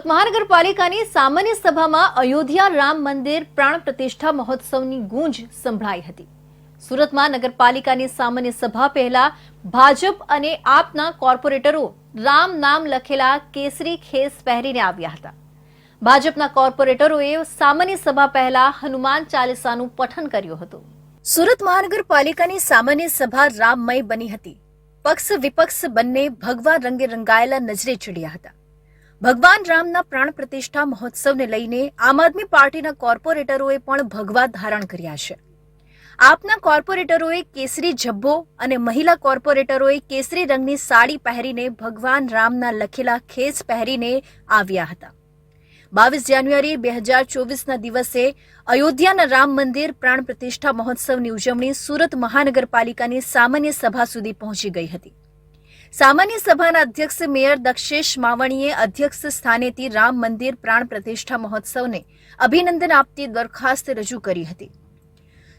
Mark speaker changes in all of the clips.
Speaker 1: સુરત મહાનગરપાલિકાની સામાન્ય સભામાં અયોધ્યા રામ મંદિર પ્રાણ પ્રતિષ્ઠા મહોત્સવની ગૂંજ સંભળાઈ હતી। સુરતમાં નગરપાલિકાની સામાન્ય સભા પહેલા ભાજપ અને આપના કોર્પોરેટરો રામ નામ લખેલા કેસરી ખેસ પહેરીને આવ્યા હતા। ભાજપના કોર્પોરેટરોએ સામાન્ય સભા પહેલા હનુમાન ચાલીસાનું પઠન કર્યું હતું। સુરત મહાનગરપાલિકાની સામાન્ય સભા રામમય બની હતી। પક્ષ વિપક્ષ બંને ભગવા રંગે રંગાયેલા નજરે ચડ્યા હતા। ભગવાન રામના પ્રાણ પ્રતિષ્ઠા મહોત્સવને લઈને આમ આદમી પાર્ટીના કોર્પોરેટરોએ પણ ભગવા ધારણ કર્યા છે। આપના કોર્પોરેટરોએ કેસરી ઝબ્બો અને મહિલા કોર્પોરેટરોએ કેસરી રંગની સાડી પહેરીને ભગવાન રામના લખેલા ખેસ પહેરીને આવ્યા હતા। 22 જાન્યુઆરી 2024ના દિવસે અયોધ્યાના રામ મંદિર પ્રાણ પ્રતિષ્ઠા મહોત્સવની ઉજવણી સુરત મહાનગરપાલિકાની સામાન્ય સભા સુધી પહોંચી ગઈ હતી। સામાન્ય સભાના અધ્યક્ષ મેયર દક્ષેશ માવણીએ અધ્યક્ષ સ્થાનેથી રામ મંદિર પ્રાણ પ્રતિષ્ઠા મહોત્સવને અભિનંદન આપતી દરખાસ્ત રજૂ કરી હતી।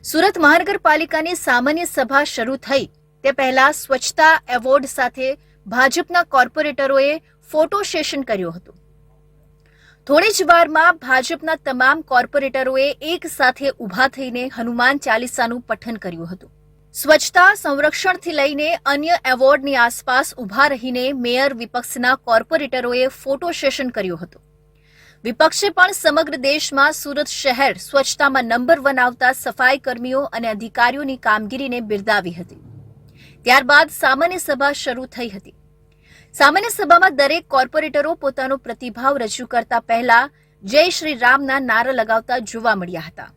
Speaker 1: સુરત મહાનગરપાલિકાની સામાન્ય સભા શરૂ થઈ તે પહેલા સ્વચ્છતા એવોર્ડ સાથે ભાજપના કોર્પોરેટરોએ ફોટો સેશન કર્યું હતું। થોડી જ વારમાં ભાજપના તમામ કોર્પોરેટરોએ એક સાથે ઊભા થઈને હનુમાન ચાલીસાનું પઠન કર્યું હતું। સ્વચ્છતા સંરક્ષણથી લઈને અન્ય એવોર્ડની આસપાસ ઊભા રહીને મેયર વિપક્ષના કોર્પોરેટરોએ ફોટો સેશન કર્યું હતું। વિપક્ષે પણ સમગ્ર દેશમાં સુરત શહેર સ્વચ્છતામાં નંબર 1 આવતા સફાઈ કર્મીઓ અને અધિકારીઓની કામગીરીને બિરદાવી હતી। ત્યારબાદ સામાન્ય સભા શરૂ થઈ હતી। સામાન્ય સભામાં દરેક કોર્પોરેટરો પોતાનો પ્રતિભાવ રજૂ કરતા પહેલા જય શ્રી રામના નારા લગાવતા જોવા મળ્યા હતા।